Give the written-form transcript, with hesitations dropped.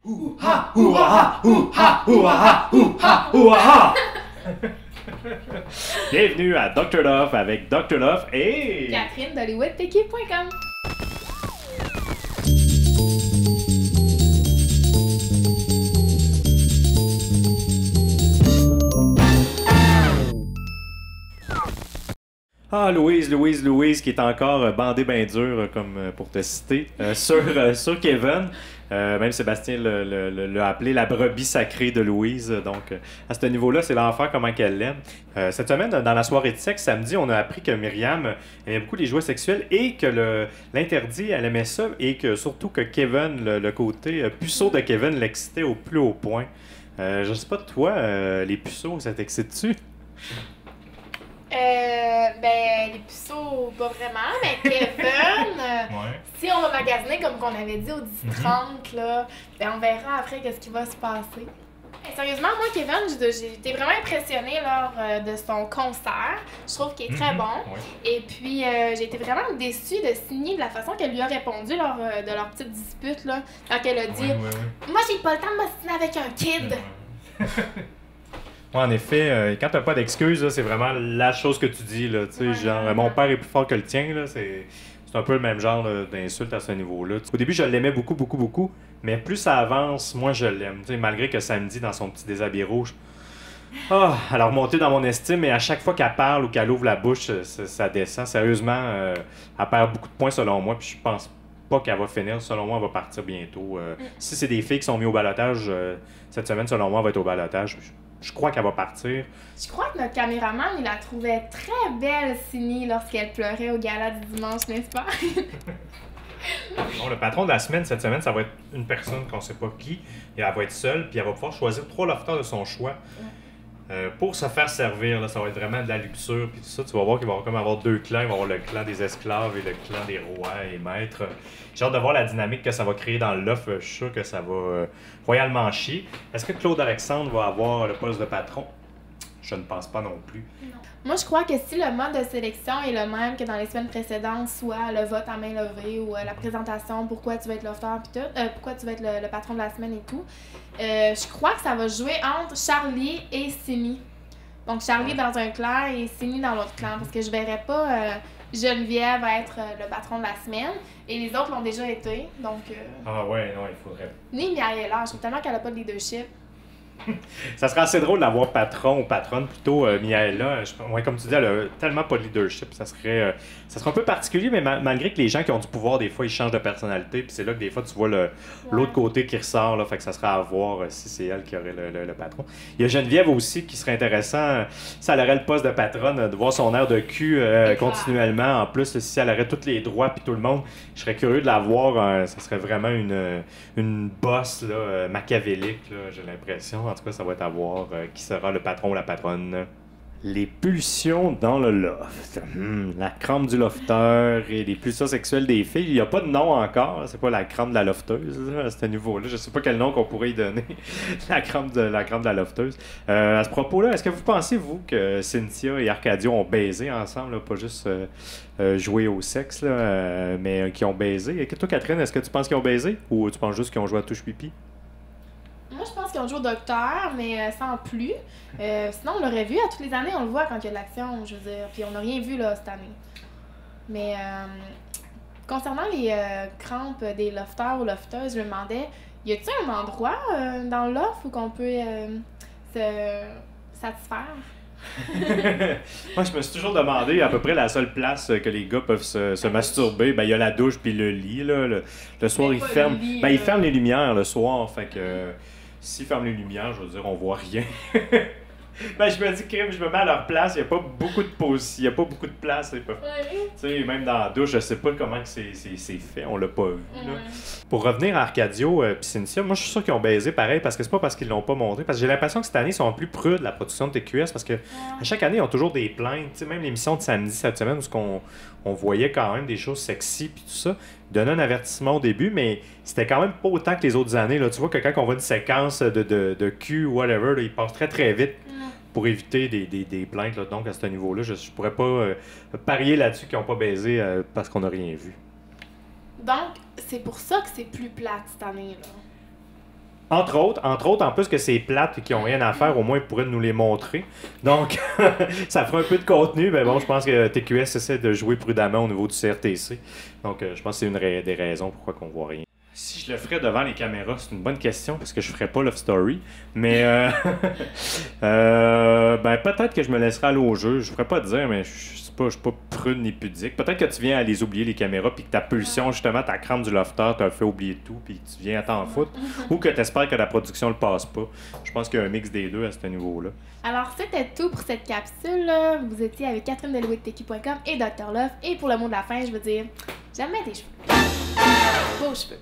Ouha, ouha, ouha, ouha, ouha, ouha. Bienvenue à Dr. Love avec Dr. Love et Catherine d'HollywoodPK.com. Ah, Louise, qui est encore bandée bien dur, comme pour te citer, sur Kevin. Même Sébastien l'a appelé la brebis sacrée de Louise. Donc, à ce niveau-là, c'est l'enfer comment qu'elle l'aime. Cette semaine, dans la soirée de sexe, samedi, on a appris que Myriam aimait beaucoup les jouets sexuels et que l'interdit, elle aimait ça et que surtout que Kevin, le côté puceau de Kevin, l'excitait au plus haut point. Je sais pas, toi, les puceaux, ça t'excite-tu? Les puceaux, pas vraiment, mais Kevin, si on va magasiner comme qu'on avait dit au 10-30, là, ben on verra après qu'est-ce qui va se passer. Sérieusement, moi, Kevin, j'ai été vraiment impressionnée lors de son concert. Je trouve qu'il est très bon. Et puis, j'ai été vraiment déçue de Sydney de la façon qu'elle lui a répondu lors de leur petite dispute, là, quand elle a dit Moi, j'ai pas le temps de m'ostiner avec un kid. Ouais, en effet, quand t'as pas d'excuses, c'est vraiment la chose que tu dis. Là, genre, mon père est plus fort que le tien. Là, c'est un peu le même genre d'insulte à ce niveau-là. Au début, je l'aimais beaucoup, beaucoup, beaucoup. Mais plus ça avance, moins je l'aime. Malgré que samedi, dans son petit déshabillé rouge, elle a remonté dans mon estime. Et à chaque fois qu'elle parle ou qu'elle ouvre la bouche, ça descend. Sérieusement, elle perd beaucoup de points selon moi. Puis je pense pas qu'elle va finir. Selon moi, elle va partir bientôt. Si c'est des filles qui sont mises au ballottage, cette semaine, selon moi, elle va être au ballottage. Je crois qu'elle va partir. Je crois que notre caméraman, il la trouvait très belle, Sydney, lorsqu'elle pleurait au gala du dimanche, n'est-ce pas? Bon, le patron de la semaine, cette semaine, ça va être une personne qu'on ne sait pas qui. Et elle va être seule, puis elle va pouvoir choisir 3 lofters de son choix pour se faire servir. Là, ça va être vraiment de la luxure, puis tout ça. Tu vas voir qu'il va y avoir 2 clans. Il va y avoir le clan des esclaves et le clan des rois et maîtres. J'ai hâte de voir la dynamique que ça va créer dans l'offre. Je suis sûr que ça va royalement chier. Est-ce que Claude Alexandre va avoir le poste de patron? Je ne pense pas non plus. Non. Moi, je crois que si le mode de sélection est le même que dans les semaines précédentes, soit le vote à main levée ou la présentation, pourquoi tu vas être l'offer, puis tout, pourquoi tu vas être le patron de la semaine et tout, je crois que ça va jouer entre Charlie et Simi. Donc, Charlie dans un clan et Simi dans l'autre clan, parce que je verrais pas Geneviève être le patron de la semaine, et les autres l'ont déjà été, donc... Ah ouais, non, il faudrait... Ni Miaela, je trouve tellement qu'elle a pas de leadership. Ça serait assez drôle d'avoir patron ou patronne plutôt Miaela. Ouais, comme tu dis, elle a tellement pas de leadership. Ça serait un peu particulier, mais malgré que les gens qui ont du pouvoir, des fois, ils changent de personnalité. Puis c'est là que des fois, tu vois l'autre côté qui ressort. Là, fait que ça serait à voir si c'est elle qui aurait le patron. Il y a Geneviève aussi qui serait intéressant. Si elle aurait le poste de patronne, de voir son air de cul continuellement. En plus, si elle aurait tous les droits puis tout le monde, je serais curieux de la voir. Ça serait vraiment une bosse là, machiavélique, là, j'ai l'impression. En tout cas, ça va être à voir qui sera le patron ou la patronne. Les pulsions dans le loft. La crème du lofteur et les pulsions sexuelles des filles. Il n'y a pas de nom encore. C'est pas la crème de la lofteuse là, à ce niveau-là. Je sais pas quel nom qu'on pourrait y donner. la crème de la lofteuse. À ce propos-là, est-ce que vous pensez, vous, que Cynthia et Arcadio ont baisé ensemble, là, pas juste joué au sexe, là, mais qui ont baisé? Et toi, Catherine, est-ce que tu penses qu'ils ont baisé? Ou tu penses juste qu'ils ont joué à touche pipi? Moi, je pense qu'ils ont joué au docteur, mais sans plus. Sinon, on l'aurait vu. À toutes les années, on le voit quand il y a de l'action, je veux dire. Puis on n'a rien vu là cette année. Mais concernant les crampes des lofters ou lofteuses, je me demandais, y a-t-il un endroit dans l'offre où qu'on peut se satisfaire? Moi, je me suis toujours demandé, à peu près la seule place que les gars peuvent se masturber, ben il y a la douche puis le lit. Là. Le soir, ils ferment. Ils ferment les lumières le soir. Fait que s'ils ferment les lumières, je veux dire, on voit rien. Ben, je me dis, crime, je me mets à leur place, il n'y a pas beaucoup de pause, il n'y a pas beaucoup de place. Tu sais, même dans la douche, je sais pas comment que c'est fait, on l'a pas vu. Là. Pour revenir à Arcadio et Cynthia, moi je suis sûr qu'ils ont baisé pareil, parce que c'est pas parce qu'ils l'ont pas montré, parce que j'ai l'impression que cette année, ils sont plus prudes, la production de TQS, parce que à chaque année, ils ont toujours des plaintes. Tu sais, même l'émission de samedi cette semaine, où on voyait quand même des choses sexy puis tout ça, ils donnaient un avertissement au début, mais c'était quand même pas autant que les autres années. Là. Tu vois que quand on voit une séquence de cul ou whatever, là, ils passent très très vite. Pour éviter des plaintes. Là. Donc, à ce niveau-là, je pourrais pas parier là-dessus qu'ils n'ont pas baisé parce qu'on n'a rien vu. Donc, c'est pour ça que c'est plus plate cette année. Là. Entre autres, en plus que c'est plate et qu'ils n'ont rien à faire, au moins ils pourraient nous les montrer. Donc, ça ferait un peu de contenu, mais bon, je pense que TQS essaie de jouer prudemment au niveau du CRTC. Donc, je pense que c'est une des raisons pourquoi on voit rien. Si je le ferais devant les caméras, c'est une bonne question parce que je ferais pas Love Story. Mais ben, peut-être que je me laisserais aller au jeu. Je ferais pas dire, mais je suis pas prude ni pudique. Peut-être que tu viens à les oublier les caméras puis que ta pulsion, justement, ta crampe du lofter t'a fait oublier tout puis tu viens à t'en foutre. Ou que tu espères que la production le passe pas. Je pense qu'il y a un mix des deux à ce niveau-là. Alors, c'était tout pour cette capsule. Vous étiez avec Catherine de TQ.com et Dr. Love. Et pour le mot de la fin, je veux dire, jamais tes cheveux. Beaux cheveux.